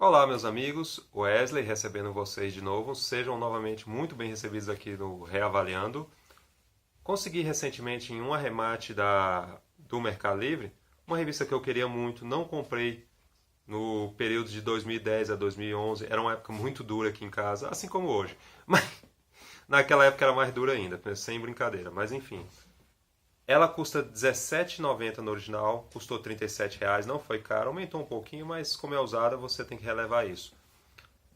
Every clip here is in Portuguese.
Olá, meus amigos, Wesley recebendo vocês de novo. Sejam novamente muito bem recebidos aqui no Reavaliando. Consegui recentemente em um arremate do Mercado Livre, uma revista que eu queria muito, não comprei no período de 2010 a 2011. Era uma época muito dura aqui em casa, assim como hoje. Mas naquela época era mais dura ainda, sem brincadeira. Mas enfim, ela custa R$17,90 no original, custou R$37, não foi caro, aumentou um pouquinho, mas como é usada você tem que relevar isso.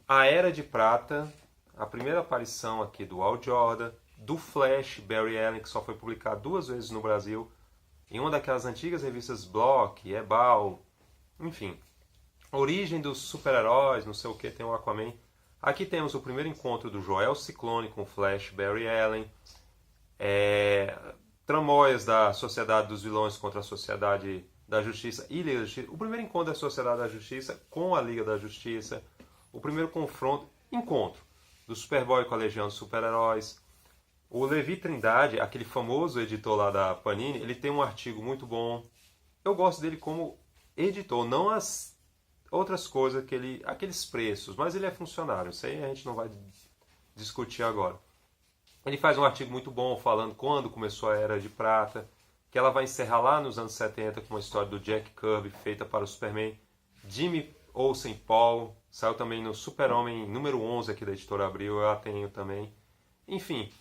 A Era de Prata, a primeira aparição aqui do Hal Jordan, do Flash, Barry Allen, que só foi publicado 2 vezes no Brasil, em uma daquelas antigas revistas Block, Ebal, enfim. Origem dos super-heróis, não sei o que, tem o Aquaman. Aqui temos o primeiro encontro do Joel Ciclone com o Flash, Barry Allen. Tramóias da Sociedade dos Vilões contra a Sociedade da Justiça e Liga da Justiça. O primeiro encontro da Sociedade da Justiça com a Liga da Justiça. O primeiro encontro do Superboy com a Legião dos Super-Heróis. O Levi Trindade, aquele famoso editor lá da Panini, ele tem um artigo muito bom. Eu gosto dele como editor, não as outras coisas, aqueles preços, mas ele é funcionário. Isso aí a gente não vai discutir agora. Ele faz um artigo muito bom falando quando começou a Era de Prata, que ela vai encerrar lá nos anos 70 com uma história do Jack Kirby feita para o Superman. Jimmy Olsen Paul, saiu também no Super-Homem número 11 aqui da Editora Abril, eu a tenho também. Enfim,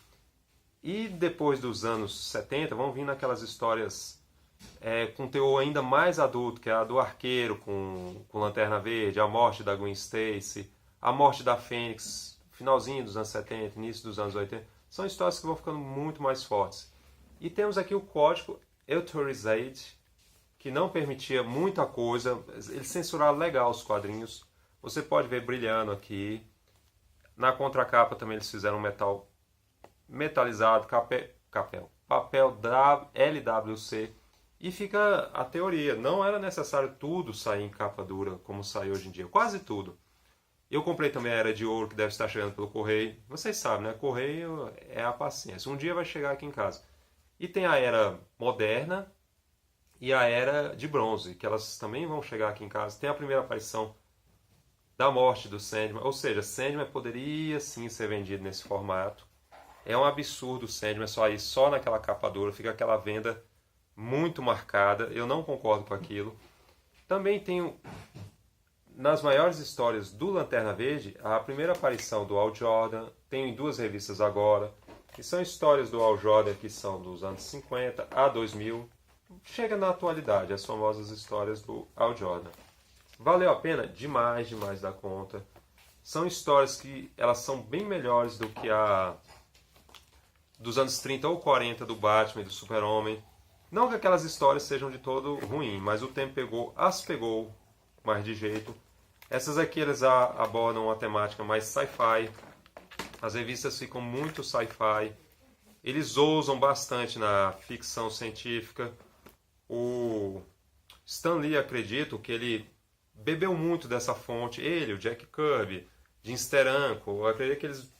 e depois dos anos 70 vão vindo aquelas histórias com teor ainda mais adulto, que é a do Arqueiro com Lanterna Verde, a morte da Gwen Stacy, a morte da Fênix, finalzinho dos anos 70, início dos anos 80. São histórias que vão ficando muito mais fortes. E temos aqui o código Authorized, que não permitia muita coisa. Eles censuraram legal os quadrinhos. Você pode ver brilhando aqui. Na contracapa também eles fizeram metal metalizado, papel LWC. E fica a teoria. Não era necessário tudo sair em capa dura, como sai hoje em dia. Quase tudo. Eu comprei também a Era de Ouro, que deve estar chegando pelo correio. Vocês sabem, né? Correio é a paciência. Um dia vai chegar aqui em casa. E tem a Era Moderna e a Era de Bronze, que elas também vão chegar aqui em casa. Tem a primeira aparição da morte do Sandman. Ou seja, Sandman poderia sim ser vendido nesse formato. É um absurdo o Sandman só naquela capa dura. Fica aquela venda muito marcada. Eu não concordo com aquilo. Também tenho... Nas maiores histórias do Lanterna Verde, a primeira aparição do Hal Jordan, tem em 2 revistas agora, que são histórias do Hal Jordan que são dos anos 50 a 2000. Chega na atualidade, as famosas histórias do Hal Jordan. Valeu a pena? Demais, demais da conta. São histórias que elas são bem melhores do que a dos anos 30 ou 40 do Batman e do Super-Homem. Não que aquelas histórias sejam de todo ruim, mas o tempo as pegou mais de jeito. Essas aqui eles abordam uma temática mais sci-fi. As revistas ficam muito sci-fi. Eles ousam bastante na ficção científica. O Stan Lee, acredito que ele bebeu muito dessa fonte. Ele, o Jack Kirby, Jim Steranko, eu acredito que eles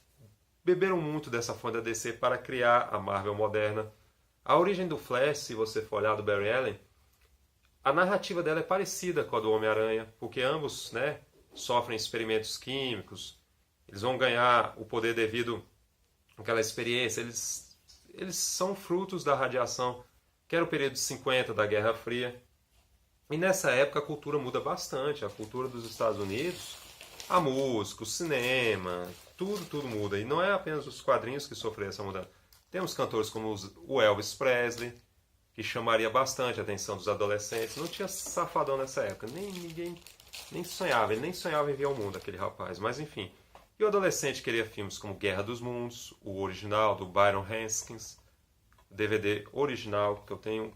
beberam muito dessa fonte da DC para criar a Marvel moderna. A origem do Flash, se você for olhar do Barry Allen, a narrativa dela é parecida com a do Homem-Aranha, porque ambos, né, sofrem experimentos químicos, eles vão ganhar o poder devido àquela experiência, eles são frutos da radiação, que era o período de 50 da Guerra Fria. E nessa época a cultura muda bastante, a cultura dos Estados Unidos, a música, o cinema, tudo muda. E não é apenas os quadrinhos que sofreram essa mudança. Temos cantores como o Elvis Presley, que chamaria bastante a atenção dos adolescentes. Não tinha safadão nessa época. Ninguém nem sonhava. Ele nem sonhava em ver o mundo, aquele rapaz. Mas enfim. E o adolescente queria filmes como Guerra dos Mundos, o original do Byron Haskins, o DVD original, que eu tenho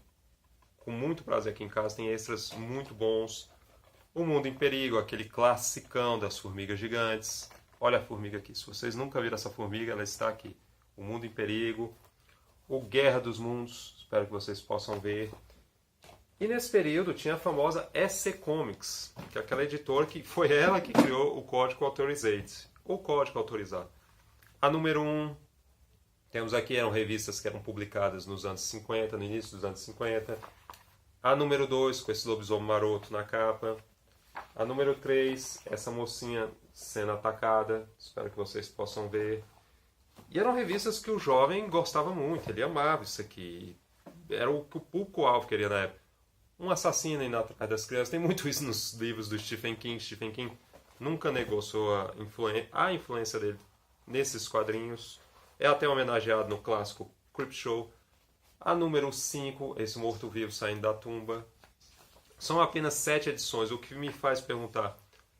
com muito prazer aqui em casa. Tem extras muito bons. O Mundo em Perigo, aquele classicão das formigas gigantes. Olha a formiga aqui. Se vocês nunca viram essa formiga, ela está aqui. O Mundo em Perigo. O Guerra dos Mundos, espero que vocês possam ver. E nesse período tinha a famosa EC Comics, que é aquela editora que foi ela que criou o Código Authorized, ou Código Autorizado. A número 1, temos aqui, eram revistas que eram publicadas nos anos 50, no início dos anos 50. A número 2, com esse lobisomem maroto na capa. A número 3, essa mocinha sendo atacada, espero que vocês possam ver. E eram revistas que o jovem gostava muito, ele amava isso aqui. Era o que o público-alvo queria na época. Um assassino indo atrás das crianças. Tem muito isso nos livros do Stephen King. Stephen King nunca negou a influência dele nesses quadrinhos. É até homenageado no clássico Creepshow. A número 5, esse morto-vivo saindo da tumba. São apenas 7 edições, o que me faz perguntar.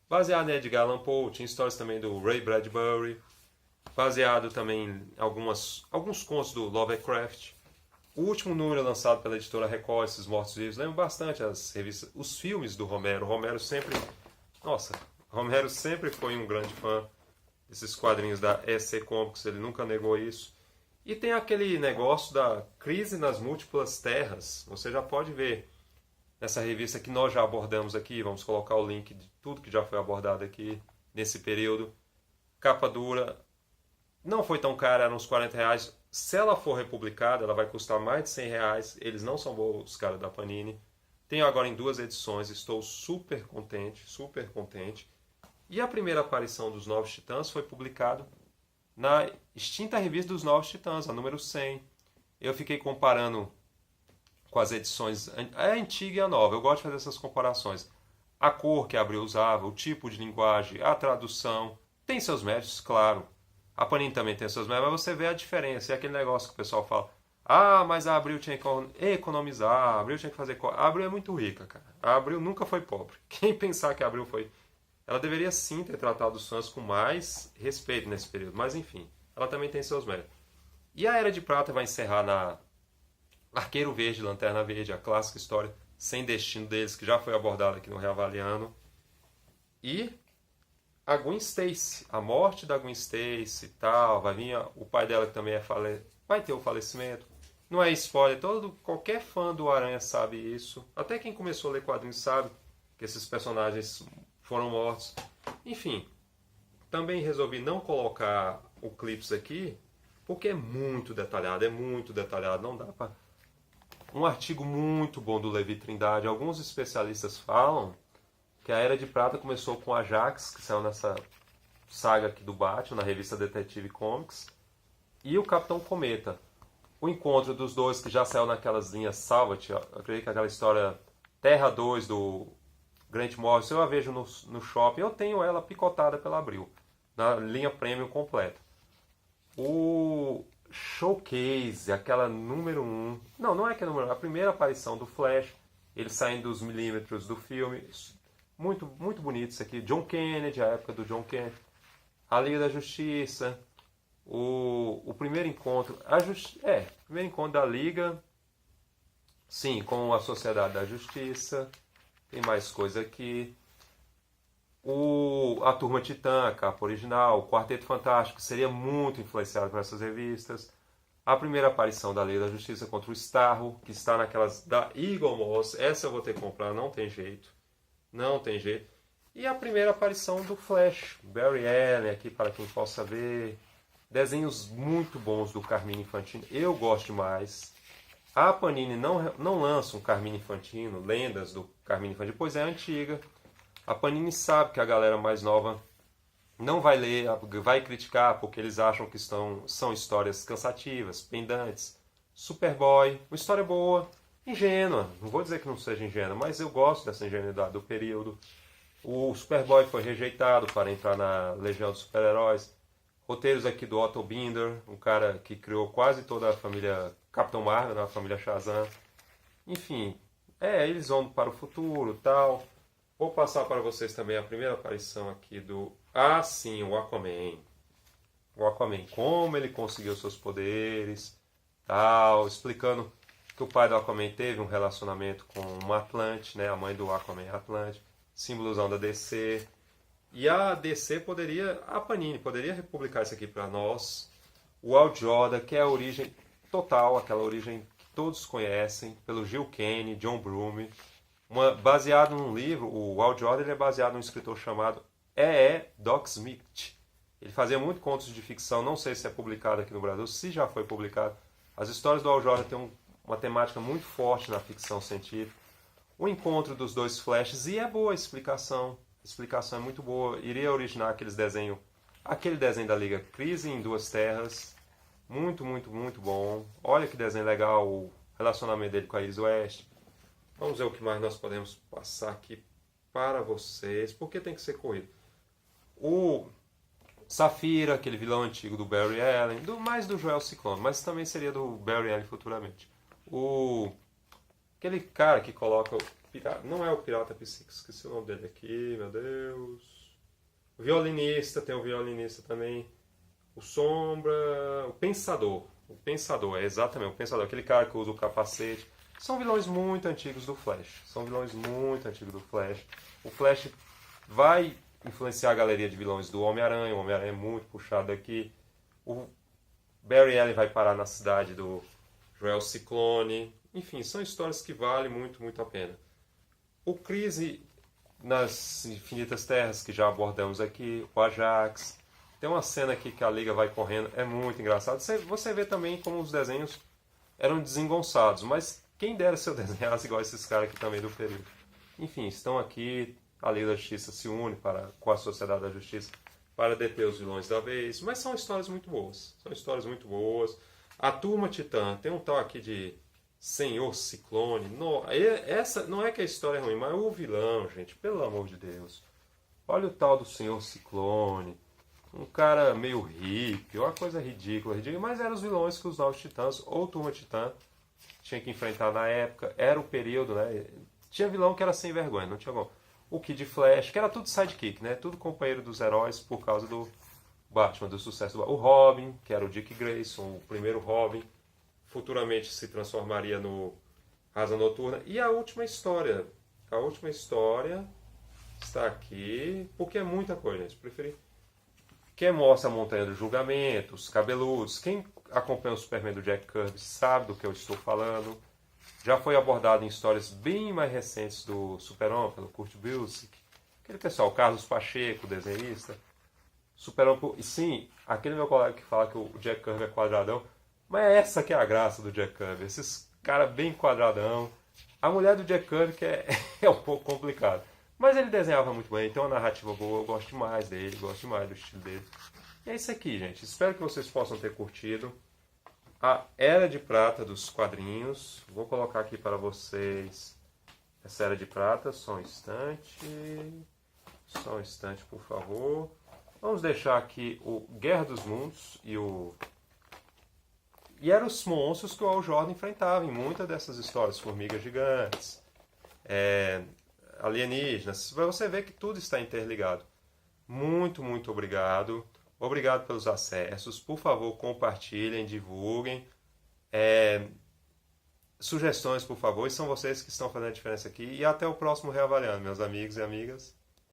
Baseado em Edgar Allan Poe, tinha histórias também do Ray Bradbury. Baseado também em alguns contos do Lovecraft. O último número lançado pela editora Record, esses mortos-vivos, lembra bastante as revistas, os filmes do Romero. Romero sempre foi um grande fã desses quadrinhos da EC Comics, ele nunca negou isso. E tem aquele negócio da crise nas múltiplas terras. Você já pode ver nessa revista que nós já abordamos aqui, vamos colocar o link de tudo que já foi abordado aqui nesse período. Capa dura, não foi tão cara, eram uns R$40. Se ela for republicada, ela vai custar mais de R$100. Eles não são bons, os caras da Panini. Tenho agora em 2 edições, estou super contente, super contente. E a primeira aparição dos Novos Titãs foi publicado na extinta revista dos Novos Titãs, a número 100. Eu fiquei comparando com as edições, a antiga e a nova. Eu gosto de fazer essas comparações. A cor que a Abril usava, o tipo de linguagem, a tradução. Tem seus méritos, claro. A Panini também tem seus méritos, mas você vê a diferença. É aquele negócio que o pessoal fala: ah, mas a Abril tinha que economizar, a Abril tinha que fazer... A Abril é muito rica, cara. A Abril nunca foi pobre. Quem pensar que a Abril foi... Ela deveria sim ter tratado os fãs com mais respeito nesse período. Mas enfim, ela também tem seus méritos. E a Era de Prata vai encerrar na Arqueiro Verde, Lanterna Verde, a clássica história sem destino deles, que já foi abordada aqui no Reavaliando. E a Gwen Stacy, a morte da Gwen Stacy e tal, vai vir o pai dela que também vai ter o falecimento. Não é spoiler, qualquer fã do Aranha sabe isso. Até quem começou a ler quadrinhos sabe que esses personagens foram mortos. Enfim, também resolvi não colocar o clips aqui, porque é muito detalhado, não dá para... Um artigo muito bom do Levi Trindade, alguns especialistas falam que a Era de Prata começou com Ajax, que saiu nessa saga aqui do Batman, na revista Detective Comics, e o Capitão Cometa. O encontro dos dois, que já saiu naquelas linhas Salvat, eu acredito que aquela história Terra 2 do Grant Morrison, eu a vejo no shopping, eu tenho ela picotada pela Abril, na linha Premium completa. O Showcase, aquela número 1, não é aquela número 1, a primeira aparição do Flash, ele saindo dos milímetros do filme, muito, muito bonito isso aqui. John Kennedy, a época do John Kennedy, a Liga da Justiça, o primeiro encontro, primeiro encontro da Liga, sim, com a Sociedade da Justiça. Tem mais coisa aqui. A Turma Titã, a capa original, o Quarteto Fantástico, seria muito influenciado por essas revistas. A primeira aparição da Liga da Justiça contra o Starro, que está naquelas da Eagle Moss. Essa eu vou ter que comprar, não tem jeito. Não tem jeito. E a primeira aparição do Flash, Barry Allen, aqui para quem possa ver. Desenhos muito bons do Carmine Infantino. Eu gosto demais. A Panini não lança um Carmine Infantino, lendas do Carmine Infantino, pois é antiga. A Panini sabe que a galera mais nova não vai ler, vai criticar porque eles acham que são histórias cansativas, pendantes. Superboy, uma história boa, ingênua. Não vou dizer que não seja ingênua, mas eu gosto dessa ingenuidade do período. O Superboy foi rejeitado para entrar na Legião dos Super-Heróis. Roteiros aqui do Otto Binder, um cara que criou quase toda a família Capitão Marvel, a família Shazam. Enfim, eles vão para o futuro e tal. Vou passar para vocês também a primeira aparição aqui do... Ah, sim, o Aquaman. O Aquaman, como ele conseguiu seus poderes, tal, explicando que o pai do Aquaman teve um relacionamento com uma Atlante, né, a mãe do Aquaman é Atlante, símbolozão da DC. E a DC a Panini poderia republicar isso aqui para nós. O Al Jordan, que é a origem total, aquela origem que todos conhecem, pelo Gil Kane, John Broome. Baseado num livro, o Al Jordan ele é baseado num escritor chamado Doc Smith. Ele fazia muito contos de ficção, não sei se é publicado aqui no Brasil, se já foi publicado. As histórias do Al Jordan têm uma temática muito forte na ficção científica. o encontro dos dois Flashes, e é boa a explicação. A explicação é muito boa. Iria originar aquele desenho da Liga Crise em Duas Terras. Muito, muito, muito bom. Olha que desenho legal, o relacionamento dele com a Iris West. Vamos ver o que mais nós podemos passar aqui para vocês, porque tem que ser corrido. O Safira, aquele vilão antigo do Barry Allen, mais do Joel Ciclone, mas também seria do Barry Allen futuramente. Aquele cara que coloca o pirata, não é o Pirata Psíquico, esqueci o nome dele aqui, meu Deus. O violinista, tem o violinista também. O Sombra, o Pensador, é exatamente o Pensador, aquele cara que usa o capacete. São vilões muito antigos do Flash. O Flash vai influenciar a galeria de vilões do Homem-Aranha. O Homem-Aranha é muito puxado aqui. O Barry Allen vai parar na cidade do Joel Ciclone. Enfim, são histórias que valem muito, muito a pena. O Crise nas Infinitas Terras, que já abordamos aqui. O Ajax. Tem uma cena aqui que a Liga vai correndo. É muito engraçado. Você vê também como os desenhos eram desengonçados. Mas quem dera se eu desenhasse igual esses caras aqui também do período. Enfim, estão aqui. A Liga da Justiça se une com a Sociedade da Justiça para deter os vilões da vez. Mas são histórias muito boas. A Turma Titã tem um tal aqui de Senhor Ciclone. Essa não é que a história é ruim, mas o vilão, gente, pelo amor de Deus. Olha o tal do Senhor Ciclone. Um cara meio hippie, uma coisa ridícula. Mas eram os vilões que os Novos Titãs ou Turma Titã tinha que enfrentar na época. Era o período, né? Tinha vilão que era sem vergonha, não tinha como. O Kid Flash, que era tudo sidekick, né? Tudo companheiro dos heróis por causa do Batman, do sucesso do Batman. O Robin, que era o Dick Grayson, o primeiro Robin, futuramente se transformaria no Asa Noturna. E a última história está aqui, porque é muita coisa, gente. Preferi. Quem mostra a Montanha do Julgamento, os cabeludos, quem acompanha o Superman do Jack Kirby sabe do que eu estou falando. Já foi abordado em histórias bem mais recentes do Super-Homem, pelo Kurt Busiek. Aquele pessoal, Carlos Pacheco, desenhista. Super-Homem, e sim, aquele meu colega que fala que o Jack Kirby é quadradão. Mas essa que é a graça do Jack Kirby. Esses caras bem quadradão. A mulher do Jack Kirby que é um pouco complicado. Mas ele desenhava muito bem, tem uma narrativa boa, eu gosto demais dele, gosto demais do estilo dele. E é isso aqui, gente. Espero que vocês possam ter curtido a Era de Prata dos quadrinhos. Vou colocar aqui para vocês essa Era de Prata, só um instante, por favor. Vamos deixar aqui o Guerra dos Mundos e eram os monstros que o Hal Jordan enfrentava em muitas dessas histórias, formigas gigantes, alienígenas. Você vê que tudo está interligado. Muito, muito obrigado. Obrigado pelos acessos. Por favor, compartilhem, divulguem. Sugestões, por favor. E são vocês que estão fazendo a diferença aqui. E até o próximo Reavaliando, meus amigos e amigas.